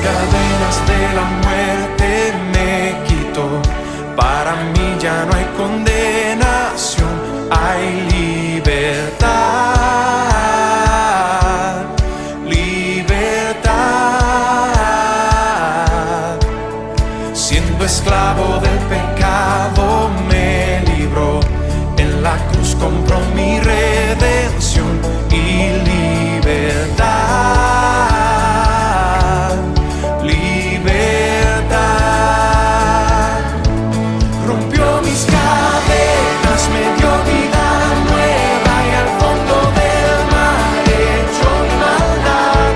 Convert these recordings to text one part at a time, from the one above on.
cadenas de la muerte me quitó. Para mí ya no hay condenación, hay libertad, libertad. Siendo esclavo del pecado me libró, en la cruz compró mi redención y libertad, libertad. Rompió mis cadenas, me dio vida nueva y al fondo del mar echó mi maldad.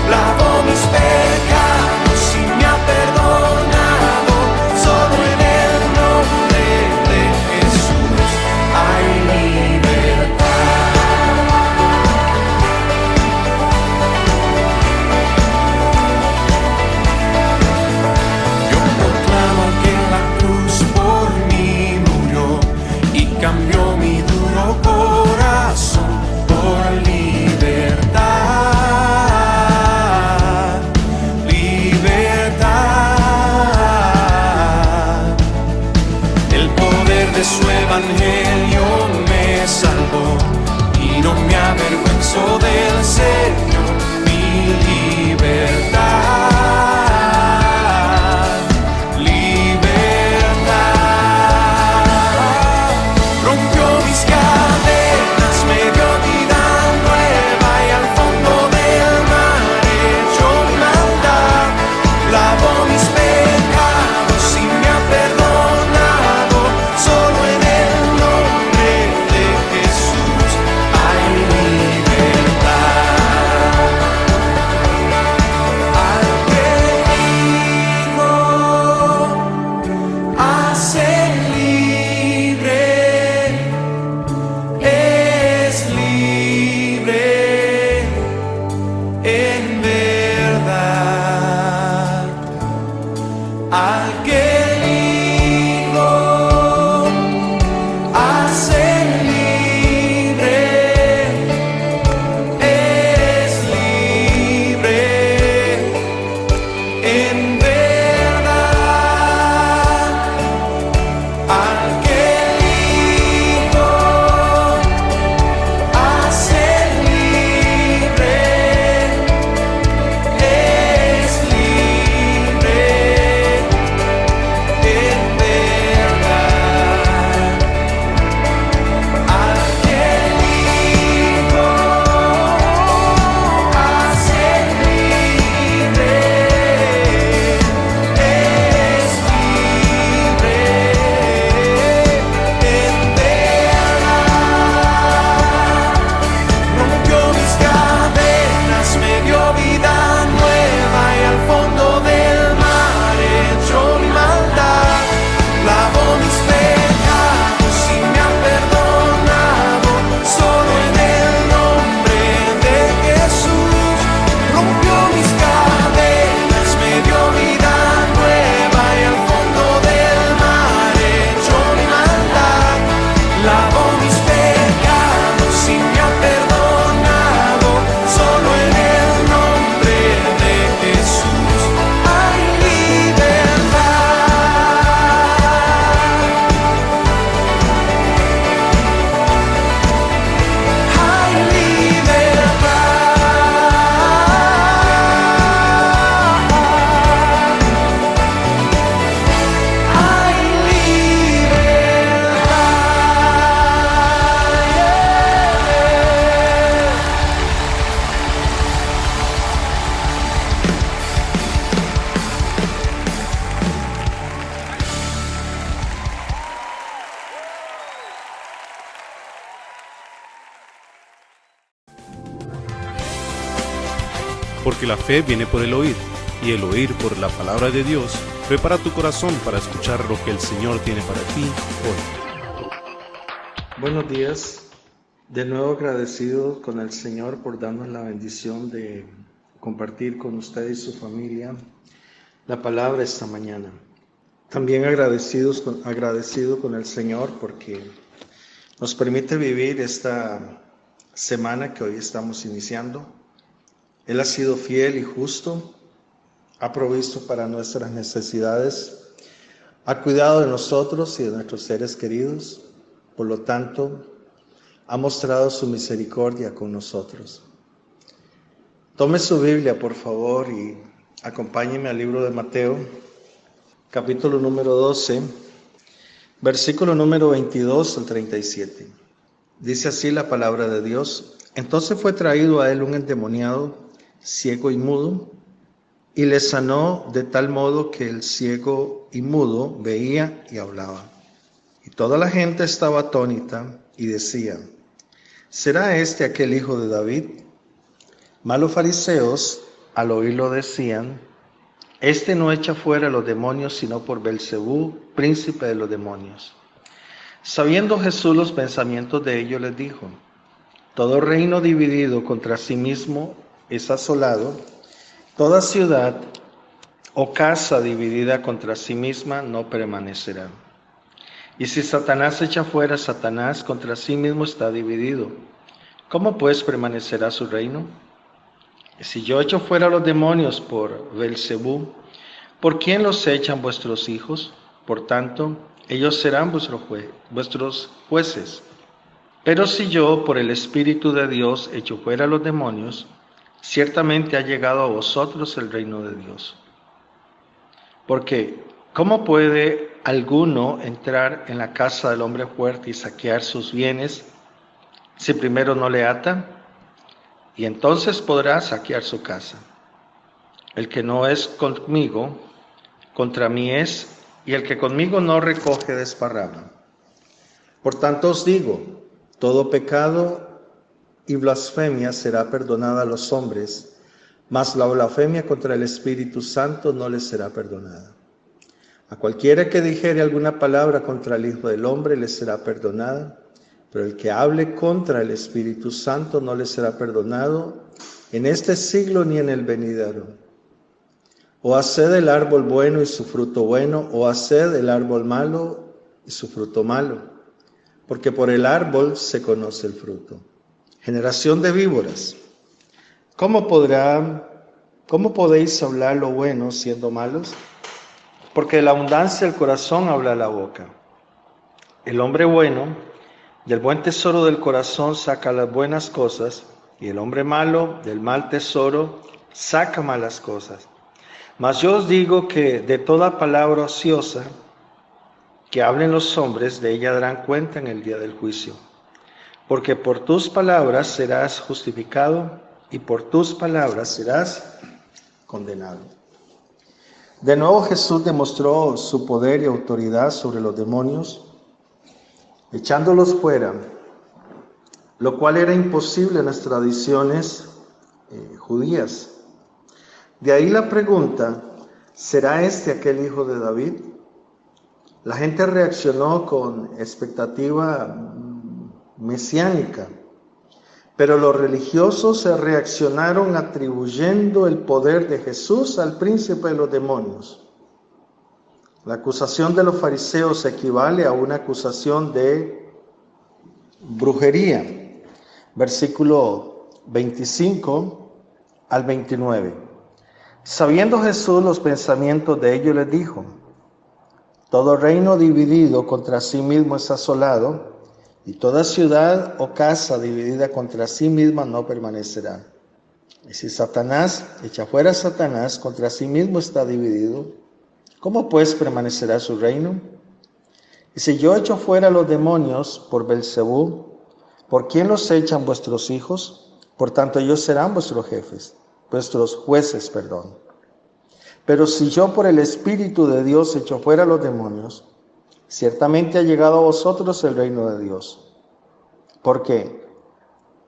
Lavó mis pecados y me ha perdonado. Solo en el nombre de Jesús hay libertad. Yo proclamo que la cruz por mí murió y cambió mi duro corazón por libertad, libertad. El poder de su evangelio me salvó y no me avergüenzo del Señor, mi libertad, libertad. Rompió mis cadenas, me dio vida nueva y al fondo del mar echó mi maldad. Lavó mis pecados y me ha perdonado. Solo en el nombre de Jesús hay libertad. Al que dijo, hace libre, es libre en verdad. Al que dijo, hace libre, es libre en verdad. Al que dijo, hace libre, es libre en verdad. Al que dijo, hace libre, es libre en verdad. Rompió mis cadenas, me dio vida nueva y al fondo del mar echó mi maldad. Lavó mis pecados y me ha perdonado. Solo en el nombre de Jesús. Rompió mis cadenas, me dio vida nueva y al fondo del mar echó mi maldad. Lavó mis pecados y me ha perdonado. Solo en el nombre de Jesús hay libertad. Hay libertad. Hay Porque la fe viene por el oír, y el oír por la palabra de Dios. Prepara tu corazón para escuchar lo que el Señor tiene para ti hoy. Buenos días, de nuevo agradecido con el Señor por darnos la bendición de compartir con usted y su familia la palabra esta mañana. También agradecido con el Señor porque nos permite vivir esta semana que hoy estamos iniciando. Él ha sido fiel y justo ha provisto para nuestras necesidades, ha cuidado de nosotros y de nuestros seres queridos. Por lo tanto, ha mostrado su misericordia con nosotros. Tome su Biblia, por favor, y acompáñeme al libro de Mateo, capítulo número 12, versículo número 22 al 37. Dice así la palabra de Dios: Entonces fue traído a él un endemoniado, ciego y mudo, y le sanó de tal modo que el ciego y mudo veía y hablaba. Y toda la gente estaba atónita y decía: ¿será este aquel hijo de David? Mas los fariseos al oírlo decían: este no echa fuera los demonios sino por Belcebú, príncipe de los demonios. Sabiendo Jesús los pensamientos de ellos, les dijo: todo reino dividido contra sí mismo es asolado, toda ciudad o casa dividida contra sí misma no permanecerá. Y si Satanás echa fuera a Satanás, contra sí mismo está dividido. ¿Cómo pues permanecerá su reino? Y si yo echo fuera a los demonios por Belcebú, ¿por quién los echan vuestros hijos? Por tanto, ellos serán vuestros jueces. Pero si yo por el Espíritu de Dios echo fuera a los demonios, ciertamente ha llegado a vosotros el reino de Dios. Porque, ¿cómo puede alguno entrar en la casa del hombre fuerte y saquear sus bienes si primero no le ata? Y entonces podrá saquear su casa. El que no es conmigo, contra mí es, y el que conmigo no recoge, desparrama. Por tanto os digo, todo pecado y blasfemia será perdonada a los hombres, mas la blasfemia contra el Espíritu Santo no les será perdonada. A cualquiera que dijere alguna palabra contra el Hijo del Hombre le será perdonada, pero el que hable contra el Espíritu Santo no le será perdonado en este siglo ni en el venidero. O haced el árbol bueno y su fruto bueno, o haced el árbol malo y su fruto malo, porque por el árbol se conoce el fruto. Generación de víboras, ¿cómo podéis hablar lo bueno siendo malos? Porque de la abundancia del corazón habla la boca. El hombre bueno, del buen tesoro del corazón saca las buenas cosas, y el hombre malo, del mal tesoro, saca malas cosas. Mas yo os digo que de toda palabra ociosa que hablen los hombres, de ella darán cuenta en el día del juicio. Porque por tus palabras serás justificado, y por tus palabras serás condenado. De nuevo Jesús demostró su poder y autoridad sobre los demonios, echándolos fuera, lo cual era imposible en las tradiciones judías. De ahí la pregunta: ¿será este aquel hijo de David? La gente reaccionó con expectativa mesiánica, pero los religiosos se reaccionaron atribuyendo el poder de Jesús al príncipe de los demonios. La acusación de los fariseos equivale a una acusación de brujería. Versículo 25 al 29. Sabiendo Jesús los pensamientos de ellos, les dijo: todo reino dividido contra sí mismo es asolado, y toda ciudad o casa dividida contra sí misma no permanecerá. Y si Satanás echa fuera a Satanás, contra sí mismo está dividido. ¿Cómo pues permanecerá su reino? Y si yo echo fuera a los demonios por Belcebú, ¿por quién los echan vuestros hijos? Por tanto ellos serán vuestros jueces. Pero si yo por el Espíritu de Dios echo fuera a los demonios, ciertamente ha llegado a vosotros el reino de Dios. Porque,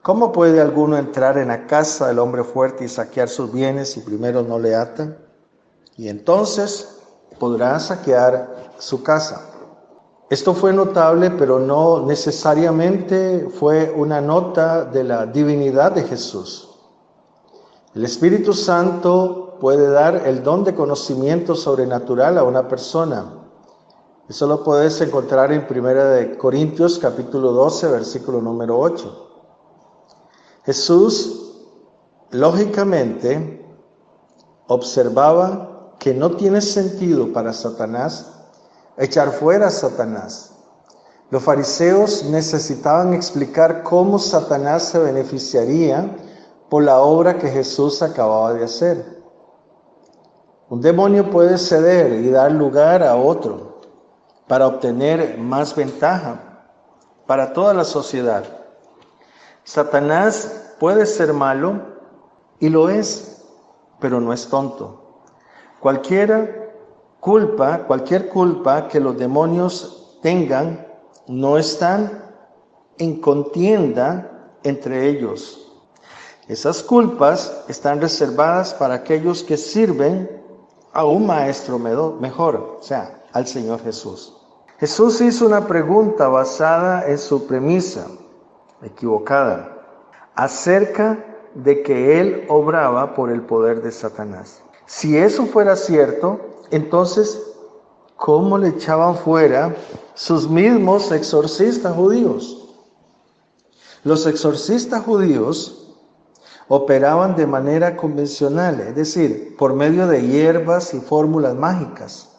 ¿cómo puede alguno entrar en la casa del hombre fuerte y saquear sus bienes si primero no le ata? Y entonces podrá saquear su casa. Esto fue notable, pero no necesariamente fue una nota de la divinidad de Jesús. El Espíritu Santo puede dar el don de conocimiento sobrenatural a una persona. Eso lo puedes encontrar en 1 Corintios capítulo 12, versículo número 8. Jesús, lógicamente, observaba que no tiene sentido para Satanás echar fuera a Satanás. Los fariseos necesitaban explicar cómo Satanás se beneficiaría por la obra que Jesús acababa de hacer. Un demonio puede ceder y dar lugar a otro para obtener más ventaja para toda la sociedad. Satanás puede ser malo y lo es, pero no es tonto. Cualquier culpa que los demonios tengan no están en contienda entre ellos. Esas culpas están reservadas para aquellos que sirven a un maestro mejor, o sea, al Señor Jesús. Jesús hizo una pregunta basada en su premisa equivocada acerca de que él obraba por el poder de Satanás. Si eso fuera cierto, entonces, ¿cómo le echaban fuera sus mismos exorcistas judíos? Los exorcistas judíos operaban de manera convencional, es decir, por medio de hierbas y fórmulas mágicas.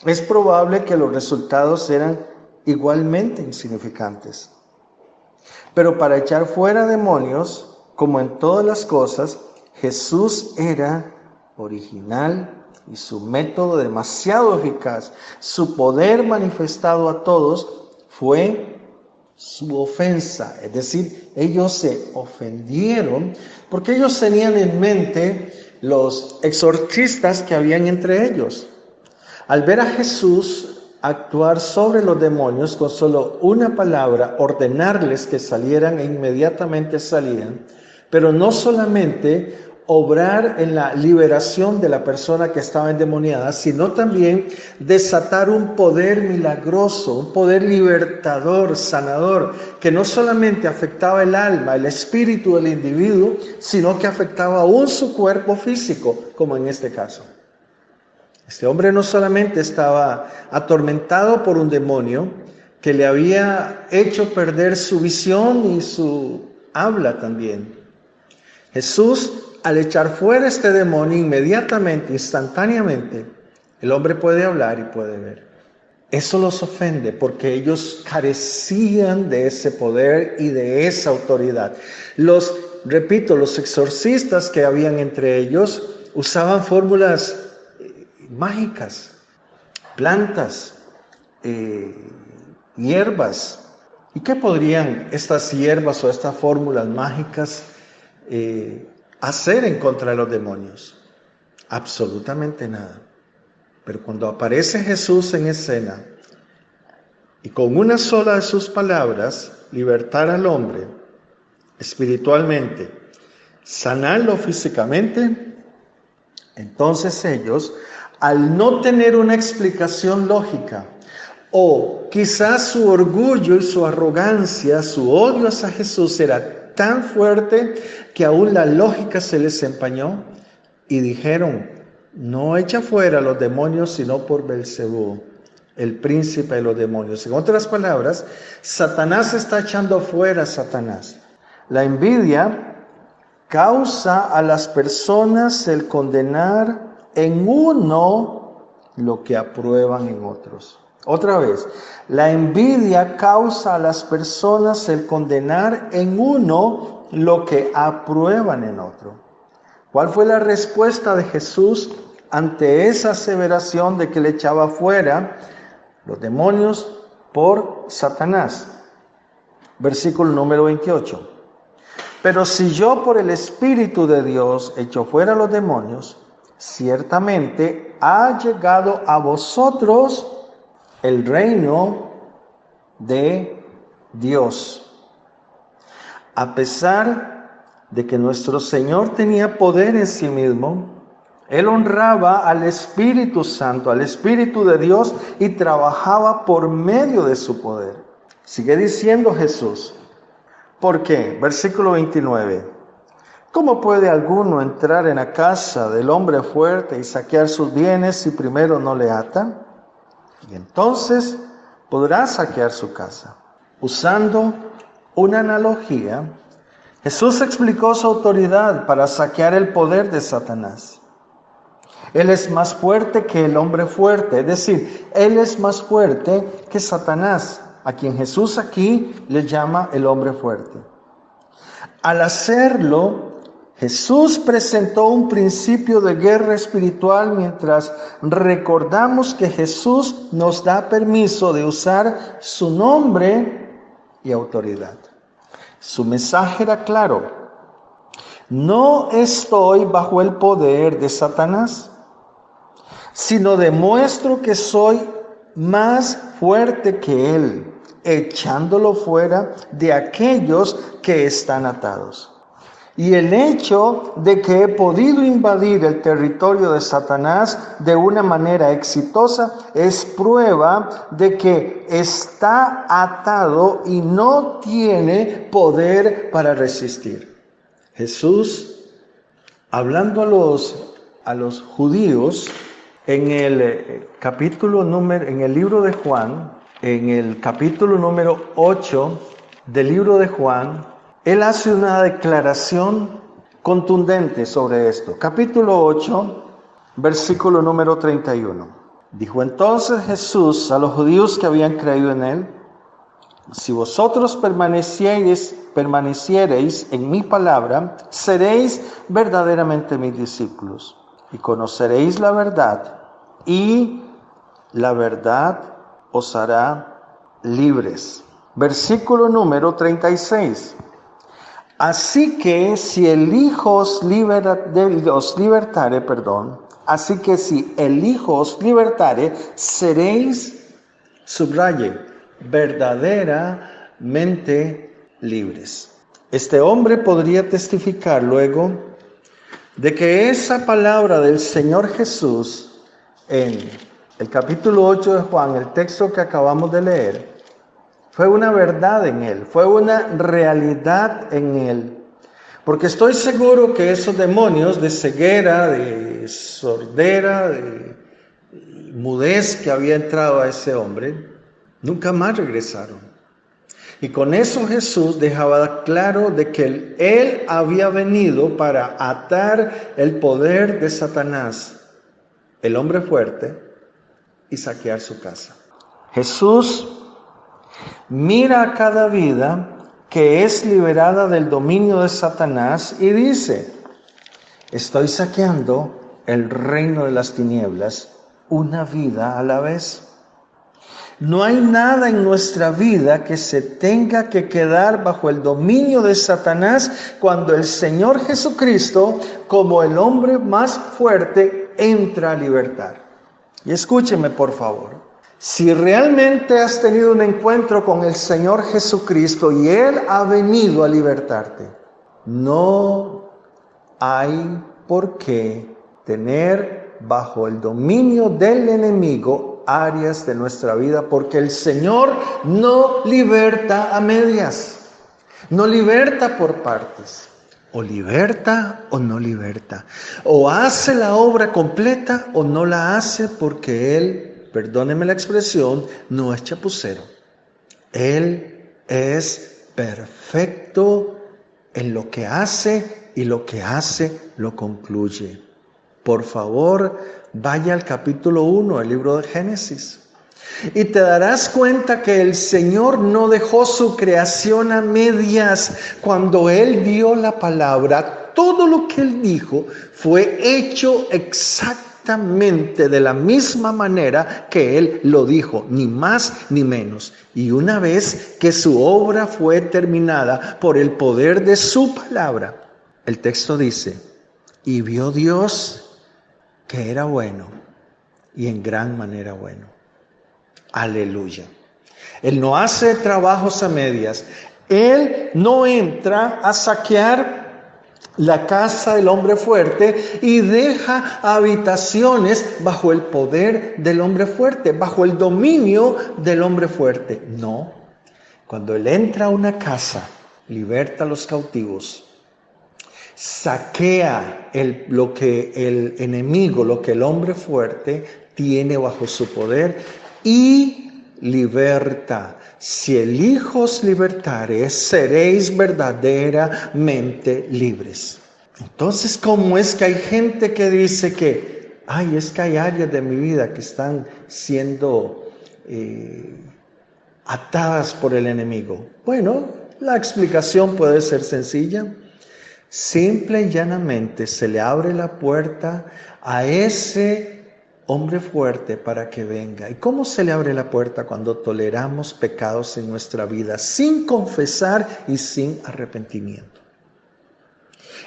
Es probable que los resultados eran igualmente insignificantes. Pero para echar fuera demonios, como en todas las cosas, Jesús era original y su método demasiado eficaz. Su poder manifestado a todos fue su ofensa, es decir, ellos se ofendieron porque ellos tenían en mente los exorcistas que habían entre ellos. Al ver a Jesús actuar sobre los demonios con solo una palabra, ordenarles que salieran e inmediatamente salían, pero no solamente obrar en la liberación de la persona que estaba endemoniada, sino también desatar un poder milagroso, un poder libertador, sanador, que no solamente afectaba el alma, el espíritu del individuo, sino que afectaba aún su cuerpo físico, como en este caso. Este hombre no solamente estaba atormentado por un demonio que le había hecho perder su visión y su habla también. Jesús, al echar fuera este demonio inmediatamente, instantáneamente, el hombre puede hablar y puede ver. Eso los ofende porque ellos carecían de ese poder y de esa autoridad. Los exorcistas que habían entre ellos usaban fórmulas mágicas, plantas, hierbas. ¿Y qué podrían estas hierbas o estas fórmulas mágicas hacer en contra de los demonios? Absolutamente nada. Pero cuando aparece Jesús en escena y con una sola de sus palabras libertar al hombre espiritualmente, sanarlo físicamente, entonces ellos, al no tener una explicación lógica, o quizás su orgullo y su arrogancia, su odio hacia Jesús era tan fuerte que aún la lógica se les empañó y dijeron: no echa fuera a los demonios sino por Belcebú, el príncipe de los demonios. En otras palabras, Satanás está echando fuera a Satanás. La envidia causa a las personas el condenar en uno lo que aprueban en otros. Otra vez, la envidia causa a las personas el condenar en uno lo que aprueban en otro. ¿Cuál fue la respuesta de Jesús ante esa aseveración de que le echaba fuera los demonios por Satanás? Versículo número 28. Pero si yo por el Espíritu de Dios echo fuera los demonios, ciertamente ha llegado a vosotros el reino de Dios. A pesar de que nuestro Señor tenía poder en sí mismo, Él honraba al Espíritu Santo, al Espíritu de Dios, y trabajaba por medio de su poder. Sigue diciendo Jesús. ¿Por qué? Versículo 29. ¿Cómo puede alguno entrar en la casa del hombre fuerte y saquear sus bienes si primero no le atan? Y entonces podrá saquear su casa. Usando una analogía, Jesús explicó su autoridad para saquear el poder de Satanás. Él es más fuerte que el hombre fuerte, es decir, Él es más fuerte que Satanás, a quien Jesús aquí le llama el hombre fuerte. Al hacerlo, Jesús presentó un principio de guerra espiritual mientras recordamos que Jesús nos da permiso de usar su nombre y autoridad. Su mensaje era claro: no estoy bajo el poder de Satanás, sino demuestro que soy más fuerte que él, echándolo fuera de aquellos que están atados. Y el hecho de que he podido invadir el territorio de Satanás de una manera exitosa es prueba de que está atado y no tiene poder para resistir. Jesús, hablando a los judíos, en el libro de Juan, en el capítulo número 8 del libro de Juan, Él hace una declaración contundente sobre esto. Capítulo 8, versículo número 31. Dijo entonces Jesús a los judíos que habían creído en Él: si vosotros permaneciereis en mi palabra, seréis verdaderamente mis discípulos, y conoceréis la verdad, y la verdad os hará libres. Versículo número 36. Así que si el Hijo os libertare, seréis, subraye, verdaderamente libres. Este hombre podría testificar luego de que esa palabra del Señor Jesús en el capítulo 8 de Juan, el texto que acabamos de leer, fue una verdad en él, fue una realidad en él. Porque estoy seguro que esos demonios de ceguera, de sordera, de mudez que había entrado a ese hombre, nunca más regresaron. Y con eso Jesús dejaba claro de que Él había venido para atar el poder de Satanás, el hombre fuerte, y saquear su casa. Jesús mira a cada vida que es liberada del dominio de Satanás y dice: estoy saqueando el reino de las tinieblas una vida a la vez. No hay nada en nuestra vida que se tenga que quedar bajo el dominio de Satanás cuando el Señor Jesucristo, como el hombre más fuerte, entra a libertar. Y escúcheme, por favor. Si realmente has tenido un encuentro con el Señor Jesucristo y Él ha venido a libertarte, no hay por qué tener bajo el dominio del enemigo áreas de nuestra vida, porque el Señor no liberta a medias, no liberta por partes. O liberta o no liberta. O hace la obra completa o no la hace, porque Él, perdóneme la expresión, no es chapucero. Él es perfecto en lo que hace y lo que hace lo concluye. Por favor, vaya al capítulo 1 del libro de Génesis. Y te darás cuenta que el Señor no dejó su creación a medias. Cuando Él dio la palabra, todo lo que Él dijo fue hecho exactamente de la misma manera que Él lo dijo, ni más ni menos. Y una vez que su obra fue terminada por el poder de su palabra, el texto dice: y vio Dios que era bueno, y en gran manera bueno. Aleluya. Él no hace trabajos a medias. Él no entra a saquear la casa del hombre fuerte y deja habitaciones bajo el poder del hombre fuerte, bajo el dominio del hombre fuerte. No. Cuando Él entra a una casa, liberta a los cautivos, saquea lo que el enemigo, lo que el hombre fuerte tiene bajo su poder, y liberta. Si el Hijo os libertare, seréis verdaderamente libres. Entonces, ¿cómo es que hay gente que dice que ay, es que hay áreas de mi vida que están siendo atadas por el enemigo. Bueno, la explicación puede ser sencilla. Simple y llanamente se le abre la puerta a ese hombre fuerte para que venga. ¿Y cómo se le abre la puerta? Cuando toleramos pecados en nuestra vida sin confesar y sin arrepentimiento.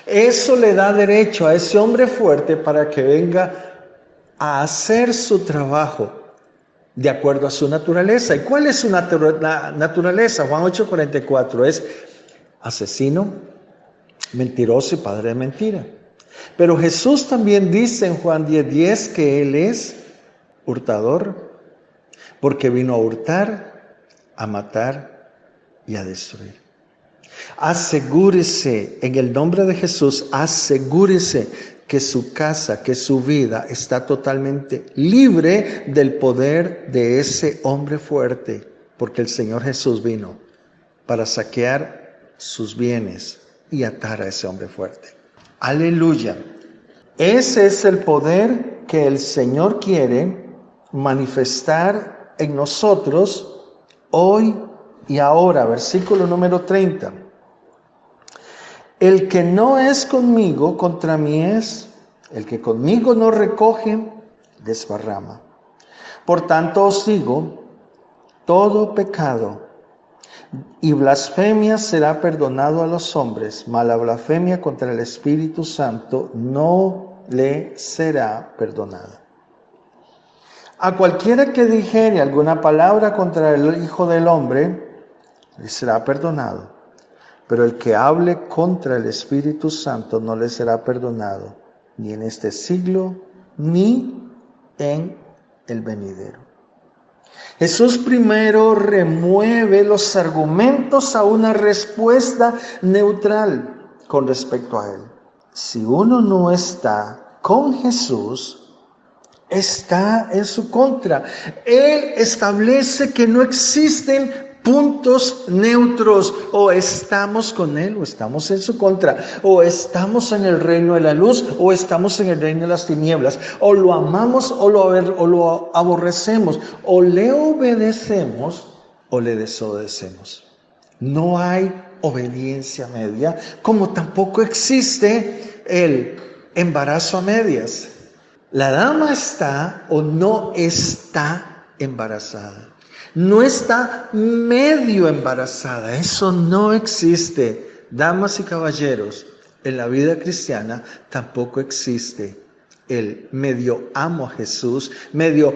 Eso le da derecho a ese hombre fuerte para que venga a hacer su trabajo de acuerdo a su naturaleza. ¿Y cuál es su naturaleza? Juan 8:44 es asesino, mentiroso y padre de mentira. Pero Jesús también dice en Juan 10:10 que Él es hurtador, porque vino a hurtar, a matar y a destruir. Asegúrese, en el nombre de Jesús, asegúrese que su casa, que su vida está totalmente libre del poder de ese hombre fuerte, porque el Señor Jesús vino para saquear sus bienes y atar a ese hombre fuerte. Aleluya. Ese es el poder que el Señor quiere manifestar en nosotros hoy y ahora. Versículo número 30. El que no es conmigo, contra mí es. El que conmigo no recoge, desparrama. Por tanto os digo, todo pecado y blasfemia será perdonado a los hombres, mas la blasfemia contra el Espíritu Santo no le será perdonada. A cualquiera que dijere alguna palabra contra el Hijo del Hombre, le será perdonado. Pero el que hable contra el Espíritu Santo no le será perdonado, ni en este siglo, ni en el venidero. Jesús primero remueve los argumentos a una respuesta neutral con respecto a Él. Si uno no está con Jesús, está en su contra. Él establece que no existen puntos neutros, o estamos con Él o estamos en su contra, o estamos en el reino de la luz o estamos en el reino de las tinieblas, o lo amamos o lo aborrecemos, o le obedecemos o le desobedecemos. No hay obediencia media, como tampoco existe el embarazo a medias. La dama está o no está embarazada. No está medio embarazada, eso no existe. Damas y caballeros, en la vida cristiana tampoco existe el medio amo a Jesús, medio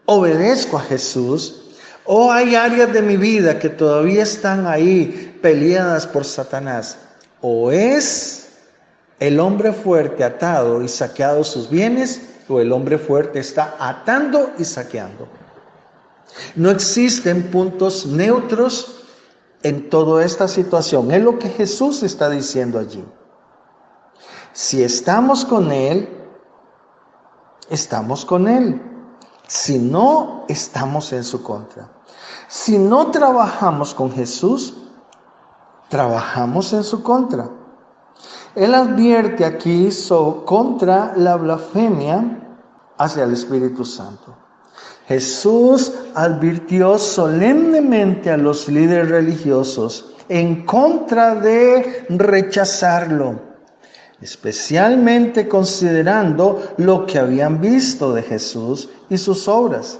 obedezco a Jesús, o hay áreas de mi vida que todavía están ahí peleadas por Satanás. O es el hombre fuerte atado y saqueado sus bienes, o el hombre fuerte está atando y saqueando. No existen puntos neutros en toda esta situación. Es lo que Jesús está diciendo allí. Si estamos con Él, estamos con Él. Si no, estamos en su contra. Si no trabajamos con Jesús, trabajamos en su contra. Él advierte aquí contra la blasfemia hacia el Espíritu Santo. Jesús advirtió solemnemente a los líderes religiosos en contra de rechazarlo, especialmente considerando lo que habían visto de Jesús y sus obras.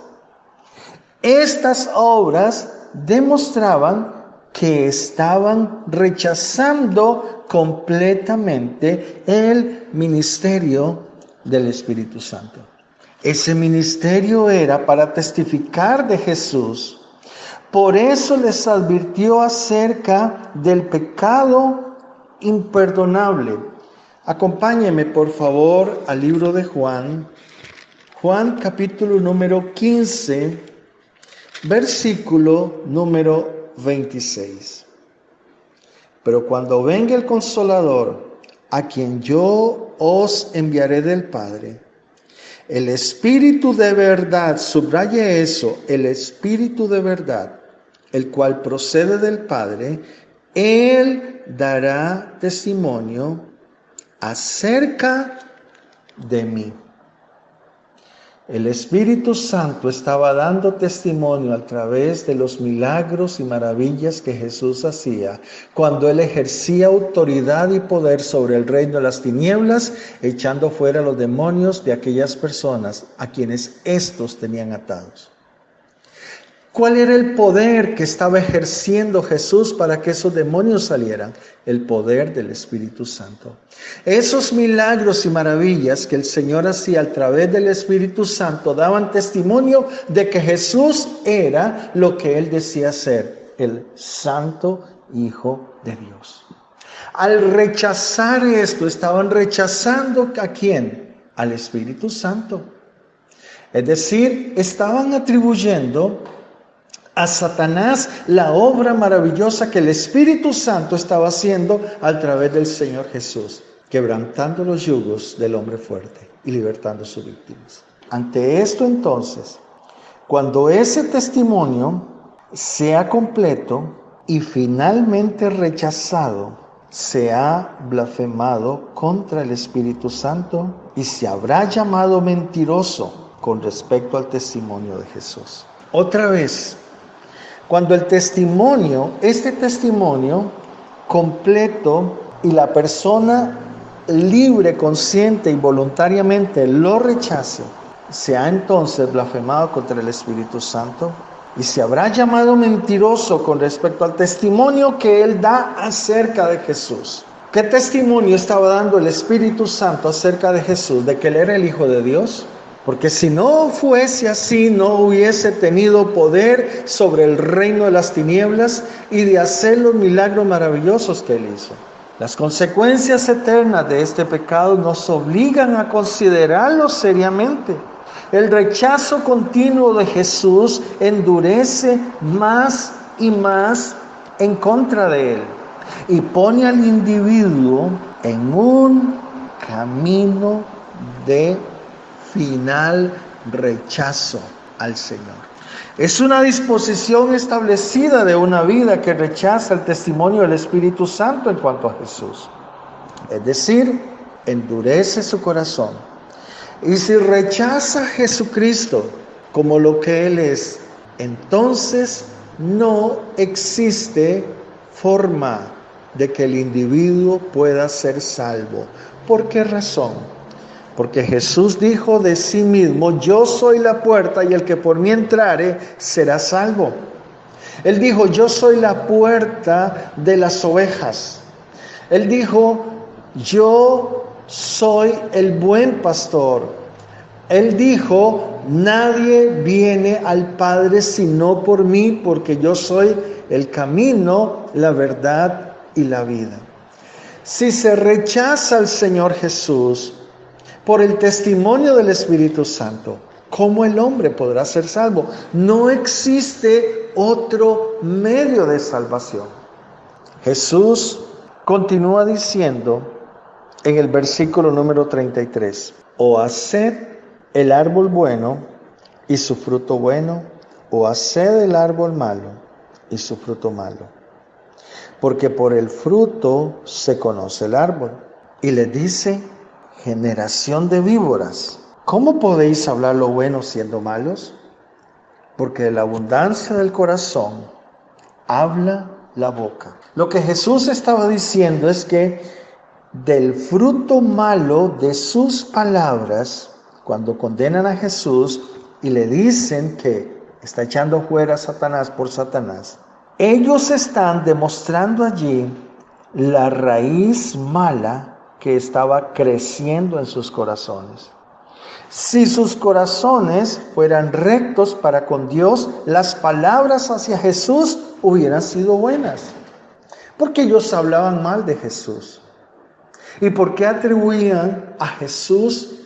Estas obras demostraban que estaban rechazando completamente el ministerio del Espíritu Santo. Ese ministerio era para testificar de Jesús. Por eso les advirtió acerca del pecado imperdonable. Acompáñenme, por favor, al libro de Juan. Juan capítulo número 15, versículo número 26. Pero cuando venga el Consolador, a quien yo os enviaré del Padre, el Espíritu de verdad, subraye eso, el Espíritu de verdad, el cual procede del Padre, Él dará testimonio acerca de mí. El Espíritu Santo estaba dando testimonio a través de los milagros y maravillas que Jesús hacía cuando Él ejercía autoridad y poder sobre el reino de las tinieblas, echando fuera a los demonios de aquellas personas a quienes éstos tenían atados. ¿Cuál era el poder que estaba ejerciendo Jesús para que esos demonios salieran? El poder del Espíritu Santo. Esos milagros y maravillas que el Señor hacía a través del Espíritu Santo daban testimonio de que Jesús era lo que Él decía ser, el Santo Hijo de Dios. Al rechazar esto, estaban rechazando ¿a quién? Al Espíritu Santo. Es decir, estaban atribuyendo a Satanás la obra maravillosa que el Espíritu Santo estaba haciendo a través del Señor Jesús, quebrantando los yugos del hombre fuerte y libertando a sus víctimas. Ante esto entonces, cuando ese testimonio sea completo y finalmente rechazado, se ha blasfemado contra el Espíritu Santo y se habrá llamado mentiroso con respecto al testimonio de Jesús. Otra vez, cuando el testimonio, este testimonio completo y la persona libre, consciente y voluntariamente lo rechace, se ha entonces blasfemado contra el Espíritu Santo y se habrá llamado mentiroso con respecto al testimonio que él da acerca de Jesús. ¿Qué testimonio estaba dando el Espíritu Santo acerca de Jesús? ¿De que él era el Hijo de Dios? Porque si no fuese así, no hubiese tenido poder sobre el reino de las tinieblas y de hacer los milagros maravillosos que él hizo. Las consecuencias eternas de este pecado nos obligan a considerarlo seriamente. El rechazo continuo de Jesús endurece más y más en contra de él y pone al individuo en un camino de final rechazo al Señor. Es una disposición establecida de una vida que rechaza el testimonio del Espíritu Santo en cuanto a Jesús. Es decir, endurece su corazón. Y si rechaza a Jesucristo como lo que Él es, entonces no existe forma de que el individuo pueda ser salvo. ¿Por qué razón? Porque Jesús dijo de sí mismo: yo soy la puerta y el que por mí entrare será salvo. Él dijo: yo soy la puerta de las ovejas. Él dijo: yo soy el buen pastor. Él dijo: nadie viene al Padre sino por mí, porque yo soy el camino, la verdad y la vida. Si se rechaza al Señor Jesús por el testimonio del Espíritu Santo, ¿cómo el hombre podrá ser salvo? No existe otro medio de salvación. Jesús continúa diciendo en el versículo número 33: o haced el árbol bueno y su fruto bueno, o haced el árbol malo y su fruto malo. Porque por el fruto se conoce el árbol. Y les dice: generación de víboras, ¿cómo podéis hablar lo bueno siendo malos? Porque de la abundancia del corazón habla la boca. Lo que Jesús estaba diciendo es que del fruto malo de sus palabras, cuando condenan a Jesús y le dicen que está echando fuera a Satanás por Satanás, ellos están demostrando allí la raíz mala que estaba creciendo en sus corazones. Si sus corazones fueran rectos para con Dios, las palabras hacia Jesús hubieran sido buenas. Porque ellos hablaban mal de Jesús. ¿Y por qué atribuían a Jesús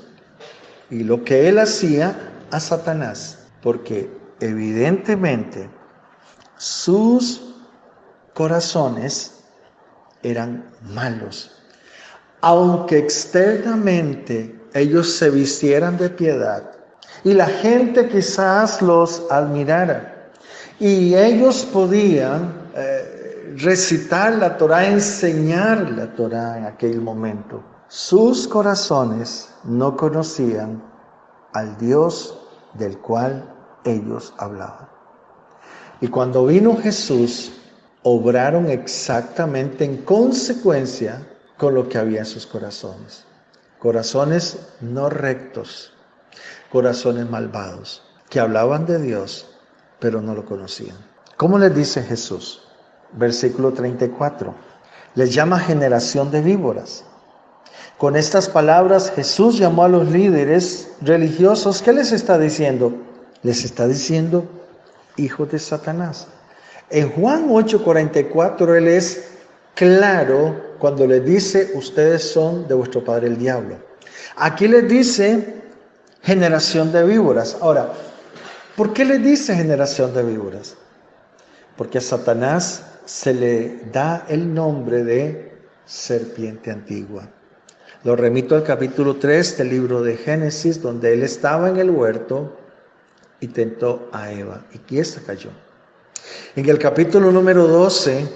y lo que él hacía a Satanás? Porque evidentemente sus corazones eran malos. Aunque externamente ellos se vistieran de piedad y la gente quizás los admirara y ellos podían recitar la Torá, enseñar la Torá en aquel momento, sus corazones no conocían al Dios del cual ellos hablaban. Y cuando vino Jesús, obraron exactamente en consecuencia con lo que había en sus corazones. Corazones no rectos, corazones malvados, que hablaban de Dios, pero no lo conocían. ¿Cómo les dice Jesús? Versículo 34. Les llama generación de víboras. Con estas palabras Jesús llamó a los líderes religiosos. ¿Qué les está diciendo? Les está diciendo hijos de Satanás. En Juan 8:44 Él es claro cuando les dice ustedes son de vuestro padre el diablo. Aquí les dice generación de víboras. Ahora, ¿por qué les dice generación de víboras? Porque a Satanás se le da el nombre de serpiente antigua. Lo remito al capítulo 3 del libro de Génesis, donde él estaba en el huerto y tentó a Eva, y esta cayó. En el capítulo número 12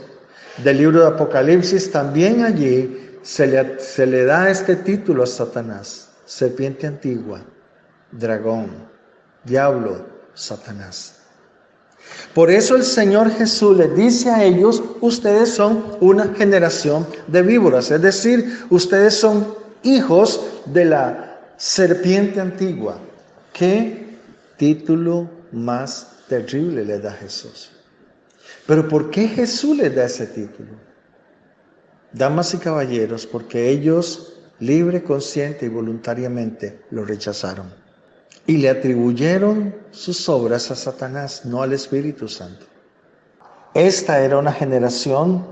del libro de Apocalipsis, también allí se le da este título a Satanás: serpiente antigua, dragón, diablo, Satanás. Por eso el Señor Jesús les dice a ellos: ustedes son una generación de víboras, es decir, ustedes son hijos de la serpiente antigua. ¿Qué título más terrible le da Jesús? Pero ¿por qué Jesús les da ese título? Damas y caballeros, porque ellos libre, consciente y voluntariamente lo rechazaron y le atribuyeron sus obras a Satanás, no al Espíritu Santo. Esta era una generación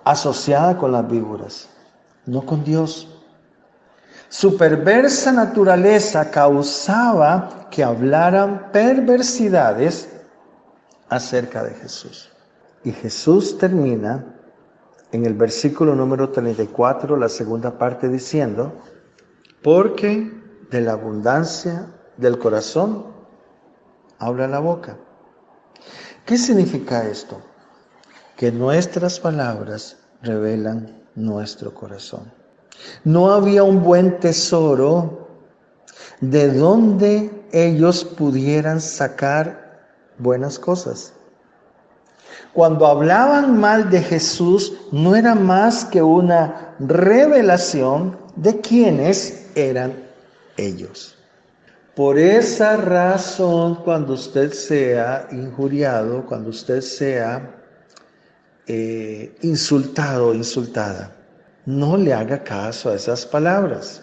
asociada con las víboras, no con Dios. Su perversa naturaleza causaba que hablaran perversidades acerca de Jesús. Y Jesús termina en el versículo número 34, la segunda parte, diciendo: porque de la abundancia del corazón habla la boca. ¿Qué significa esto? Que nuestras palabras revelan nuestro corazón. No había un buen tesoro de donde ellos pudieran sacar buenas cosas. Cuando hablaban mal de Jesús, no era más que una revelación de quiénes eran ellos. Por esa razón, cuando usted sea injuriado, cuando usted sea insultado o insultada, no le haga caso a esas palabras.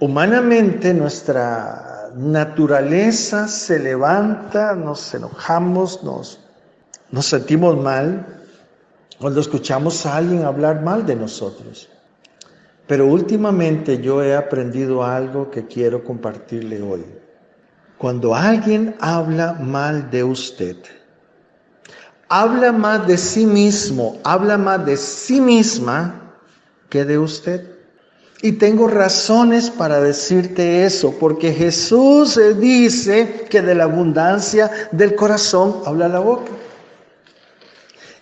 Humanamente nuestra naturaleza se levanta, nos enojamos, nos sentimos mal cuando escuchamos a alguien hablar mal de nosotros. Pero últimamente yo he aprendido algo que quiero compartirle hoy. Cuando alguien habla mal de usted, habla más de sí mismo, habla más de sí misma que de usted. Y tengo razones para decirte eso, porque Jesús dice que de la abundancia del corazón habla la boca.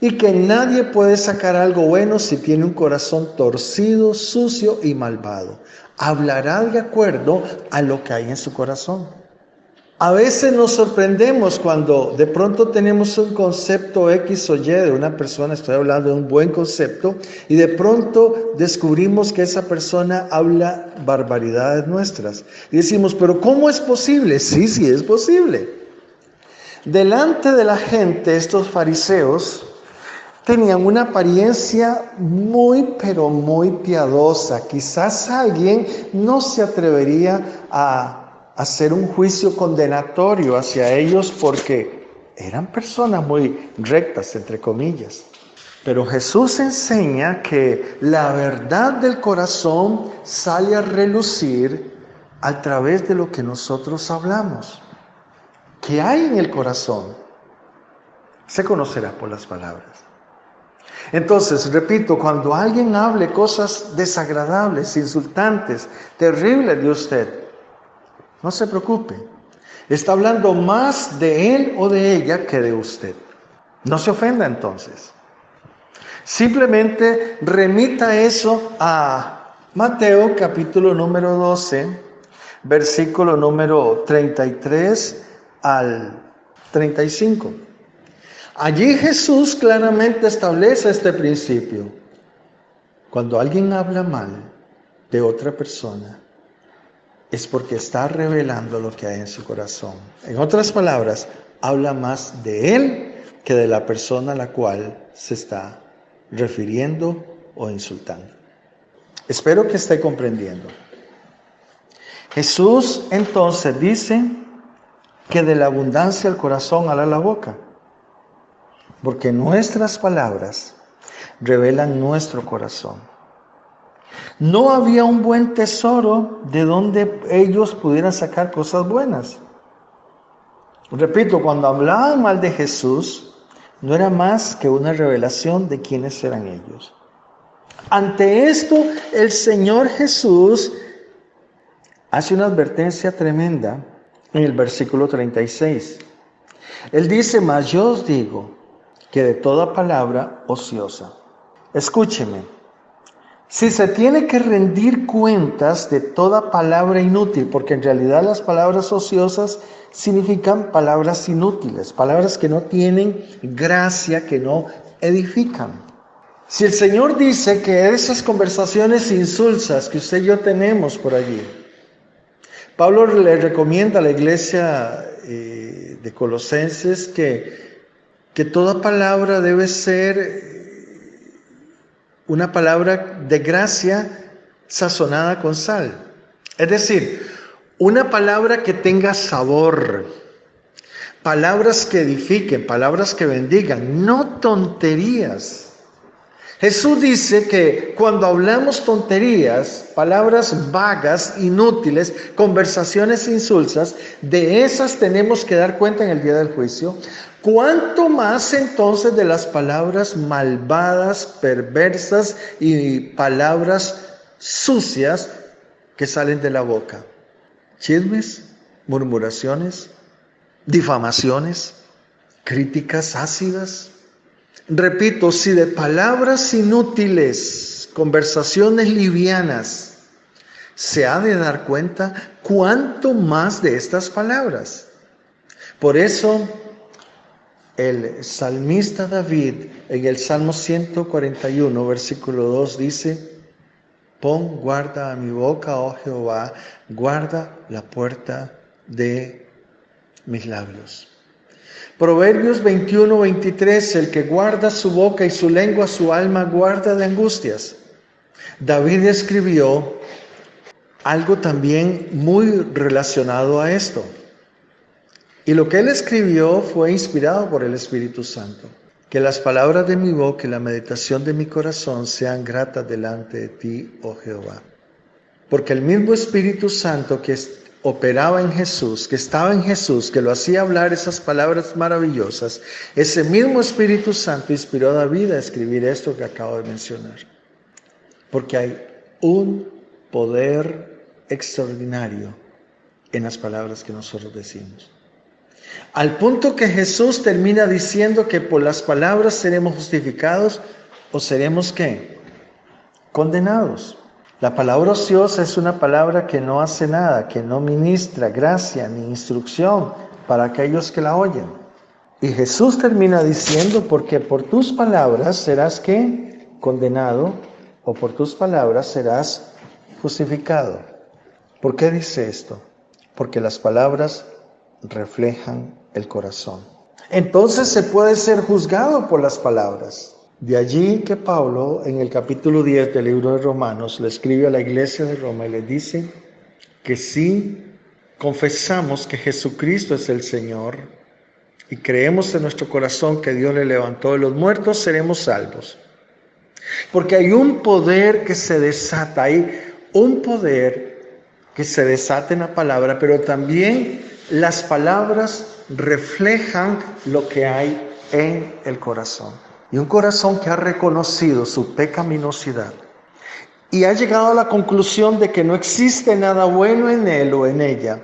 Y que nadie puede sacar algo bueno si tiene un corazón torcido, sucio y malvado. Hablará de acuerdo a lo que hay en su corazón. A veces nos sorprendemos cuando de pronto tenemos un concepto X o Y de una persona, estoy hablando de un buen concepto, y de pronto descubrimos que esa persona habla barbaridades nuestras. Y decimos, ¿pero cómo es posible? Sí, sí es posible. Delante de la gente, estos fariseos tenían una apariencia muy, pero muy piadosa. Quizás alguien no se atrevería a hacer un juicio condenatorio hacia ellos porque eran personas muy rectas, entre comillas. Pero Jesús enseña que la verdad del corazón sale a relucir a través de lo que nosotros hablamos. ¿Qué hay en el corazón? Se conocerá por las palabras. Entonces, repito, cuando alguien hable cosas desagradables, insultantes, terribles de usted, no se preocupe. Está hablando más de él o de ella que de usted. No se ofenda entonces. Simplemente remita eso a Mateo capítulo número 12, versículo número 33 al 35. Allí Jesús claramente establece este principio. Cuando alguien habla mal de otra persona, es porque está revelando lo que hay en su corazón. En otras palabras, habla más de él que de la persona a la cual se está refiriendo o insultando. Espero que esté comprendiendo. Jesús entonces dice que de la abundancia del corazón habla la boca, porque nuestras palabras revelan nuestro corazón. No había un buen tesoro de donde ellos pudieran sacar cosas buenas. Repito, cuando hablaban mal de Jesús, no era más que una revelación de quiénes eran ellos. Ante esto, el Señor Jesús hace una advertencia tremenda en el versículo 36. Él dice: mas yo os digo que de toda palabra ociosa. Escúcheme, si se tiene que rendir cuentas de toda palabra inútil, porque en realidad las palabras ociosas significan palabras inútiles, palabras que no tienen gracia, que no edifican. Si el Señor dice que esas conversaciones insulsas que usted y yo tenemos por allí, Pablo le recomienda a la iglesia de Colosenses que toda palabra debe ser una palabra de gracia sazonada con sal. Es decir, una palabra que tenga sabor, palabras que edifiquen, palabras que bendigan, no tonterías. Jesús dice que cuando hablamos tonterías, palabras vagas, inútiles, conversaciones insulsas, de esas tenemos que dar cuenta en el día del juicio. ¿Cuánto más entonces de las palabras malvadas, perversas y palabras sucias que salen de la boca? Chismes, murmuraciones, difamaciones, críticas ácidas. Repito, si de palabras inútiles, conversaciones livianas, se ha de dar cuenta, ¿cuánto más de estas palabras? Por eso, el salmista David, en el Salmo 141, versículo 2, dice: pon guarda a mi boca, oh Jehová, guarda la puerta de mis labios. Proverbios 21, 23, el que guarda su boca y su lengua, su alma guarda de angustias. David escribió algo también muy relacionado a esto. Y lo que él escribió fue inspirado por el Espíritu Santo. Que las palabras de mi boca y la meditación de mi corazón sean gratas delante de ti, oh Jehová. Porque el mismo Espíritu Santo que operaba en Jesús, que estaba en Jesús, que lo hacía hablar esas palabras maravillosas, ese mismo Espíritu Santo inspiró a David a escribir esto que acabo de mencionar. Porque hay un poder extraordinario en las palabras que nosotros decimos. Al punto que Jesús termina diciendo que por las palabras seremos justificados o seremos ¿qué? Condenados. La palabra ociosa es una palabra que no hace nada, que no ministra gracia ni instrucción para aquellos que la oyen. Y Jesús termina diciendo: porque por tus palabras serás ¿qué? Condenado, o por tus palabras serás justificado. ¿Por qué dice esto? Porque las palabras reflejan el corazón. Entonces se puede ser juzgado por las palabras. De allí que Pablo, en el capítulo 10 del libro de Romanos, le escribe a la iglesia de Roma y le dice que si confesamos que Jesucristo es el Señor y creemos en nuestro corazón que Dios le levantó de los muertos, seremos salvos. Porque hay un poder que se desata, hay un poder que se desata en la palabra, pero también las palabras reflejan lo que hay en el corazón. Y un corazón que ha reconocido su pecaminosidad y ha llegado a la conclusión de que no existe nada bueno en él o en ella,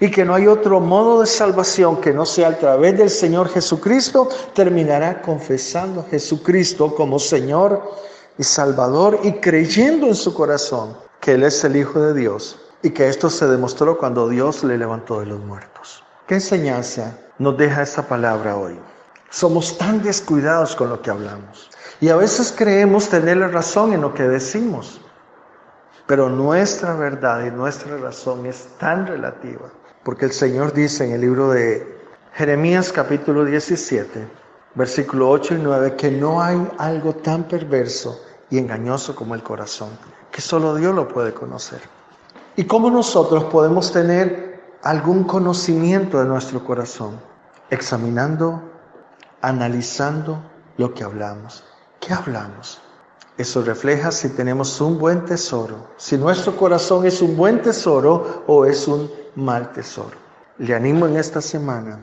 y que no hay otro modo de salvación que no sea a través del Señor Jesucristo, terminará confesando a Jesucristo como Señor y Salvador y creyendo en su corazón que Él es el Hijo de Dios y que esto se demostró cuando Dios le levantó de los muertos. ¿Qué enseñanza nos deja esta palabra hoy? Somos tan descuidados con lo que hablamos y a veces creemos tener la razón en lo que decimos, pero nuestra verdad y nuestra razón es tan relativa, porque el Señor dice en el libro de Jeremías capítulo 17, versículo 8 y 9, que no hay algo tan perverso y engañoso como el corazón, que solo Dios lo puede conocer. ¿Y cómo nosotros podemos tener algún conocimiento de nuestro corazón? Examinando, analizando lo que hablamos. ¿Qué hablamos? Eso refleja si tenemos un buen tesoro, si nuestro corazón es un buen tesoro o es un mal tesoro. Le animo en esta semana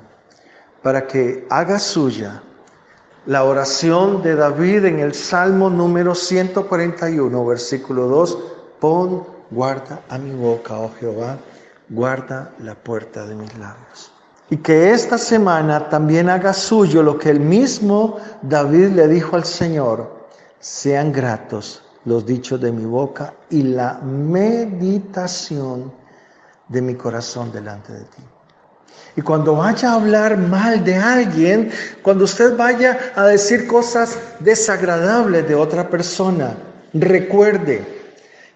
para que haga suya la oración de David en el Salmo número 141, versículo 2. Pon guarda a mi boca, oh Jehová, guarda la puerta de mis labios. Y que esta semana también haga suyo lo que el mismo David le dijo al Señor: sean gratos los dichos de mi boca y la meditación de mi corazón delante de ti. Y cuando vaya a hablar mal de alguien, cuando usted vaya a decir cosas desagradables de otra persona, recuerde,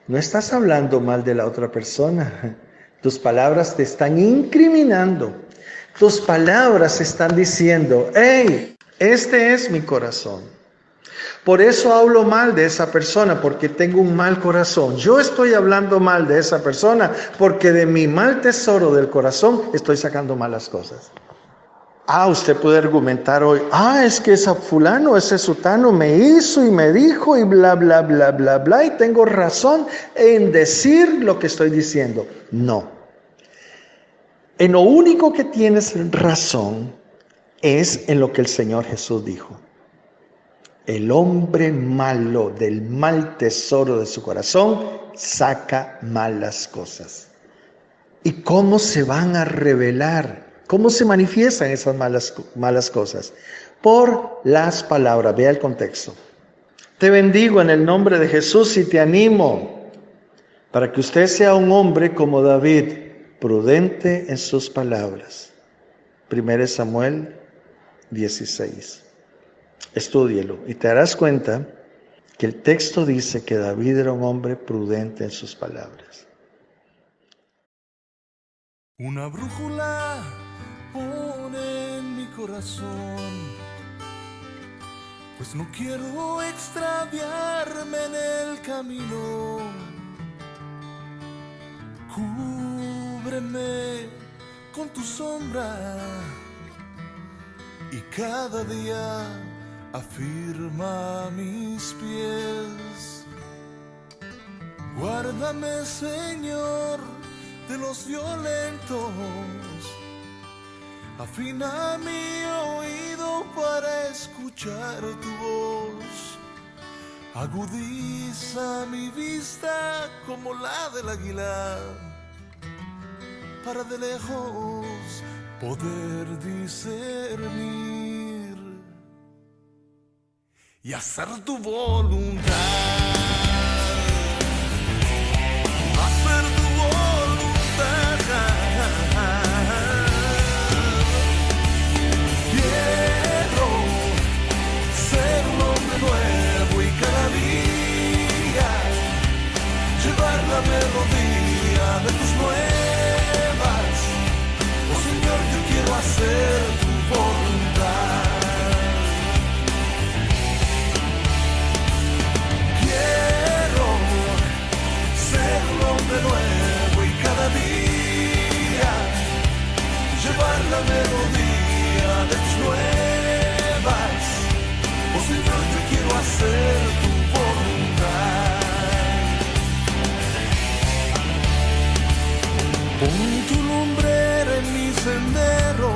no estás hablando mal de la otra persona. Tus palabras te están incriminando. Tus palabras están diciendo: hey, este es mi corazón. Por eso hablo mal de esa persona, porque tengo un mal corazón. Yo estoy hablando mal de esa persona porque de mi mal tesoro del corazón estoy sacando malas cosas. Usted puede argumentar hoy: es que ese fulano, ese sutano me hizo y me dijo y bla, bla, bla, bla, bla, y tengo razón en decir lo que estoy diciendo. No. En lo único que tienes razón es en lo que el Señor Jesús dijo. El hombre malo del mal tesoro de su corazón saca malas cosas. ¿Y cómo se van a revelar? ¿Cómo se manifiestan esas malas cosas? Por las palabras. Vea el contexto. Te bendigo en el nombre de Jesús y te animo para que usted sea un hombre como David, prudente en sus palabras. 1 Samuel 16. Estúdielo y te darás cuenta que el texto dice que David era un hombre prudente en sus palabras. Una brújula pone en mi corazón, pues no quiero extraviarme en el camino. Cúbreme con tu sombra y cada día afirma mis pies. Guárdame, Señor, de los violentos. Afina mi oído para escuchar tu voz. Agudiza mi vista como la del águila, para de lejos poder discernir y hacer tu voluntad. Hacer tu voluntad. Quiero ser un hombre nuevo y cada día llevar la melodía de tus nuevas. Oh Señor, yo quiero hacer tu voluntad. De nuevo y cada día llevar la melodía de tus nuevas. Oh Señor, yo quiero hacer tu voluntad. Pon tu lumbrera en mi sendero,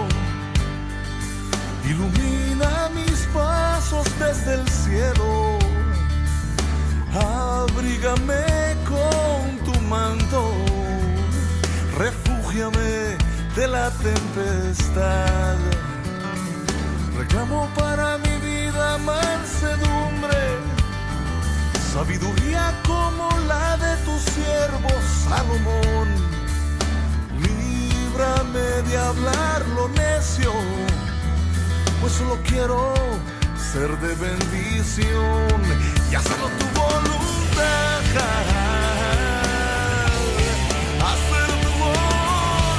ilumina mis pasos desde el cielo. Abrígame con tu manto, refúgiame de la tempestad. Reclamo para mi vida mansedumbre, sabiduría como la de tu siervo Salomón. de hablar lo necio, pues solo quiero ser de bendición y hacerlo tu voluntad, hacer tu voluntad.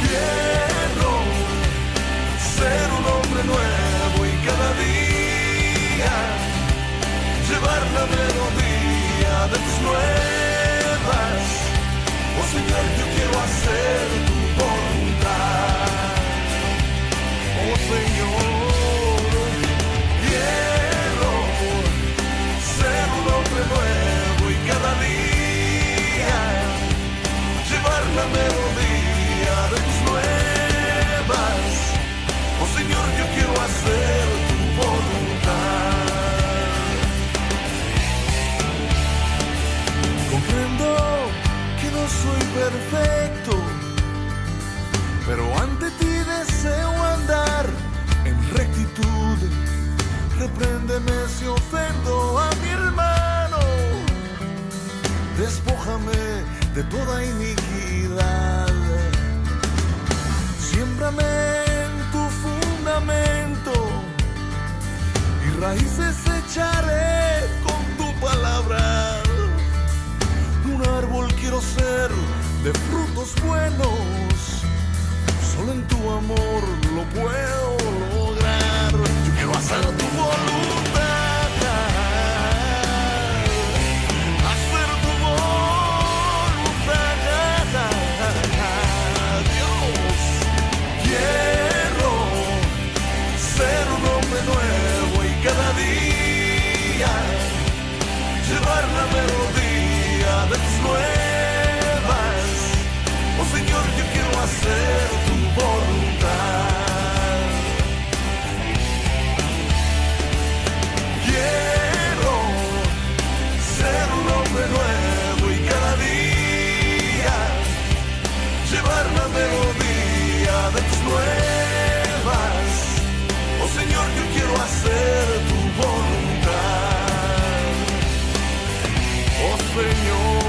Quiero ser un hombre nuevo y cada día llevar la melodía de tus nuevas. Oh Señor, yo quiero hacer tu voluntad. Oh Señor, quiero ser un hombre nuevo y cada día llevar la melodía de tus nuevas. Oh Señor, yo quiero hacer tu voluntad. Comprendo que no soy perfecto, pero ante ti deseo andar en rectitud. Repréndeme si ofendo a mi hermano, despójame de toda iniquidad. Siémbrame en tu fundamento y raíces echaré con tu palabra. Un árbol quiero ser de frutos buenos, solo en tu amor lo puedo lograr. Yo quiero hacer tu voluntad, hacer tu voluntad. Dios, quiero ser un hombre nuevo y cada día llevar la melodía de tus nuevas. Oh Señor, yo quiero hacer tu voluntad. Quiero ser un hombre nuevo y cada día llevar la melodía de tus nuevas. Oh Señor, yo quiero hacer tu voluntad. Oh Señor.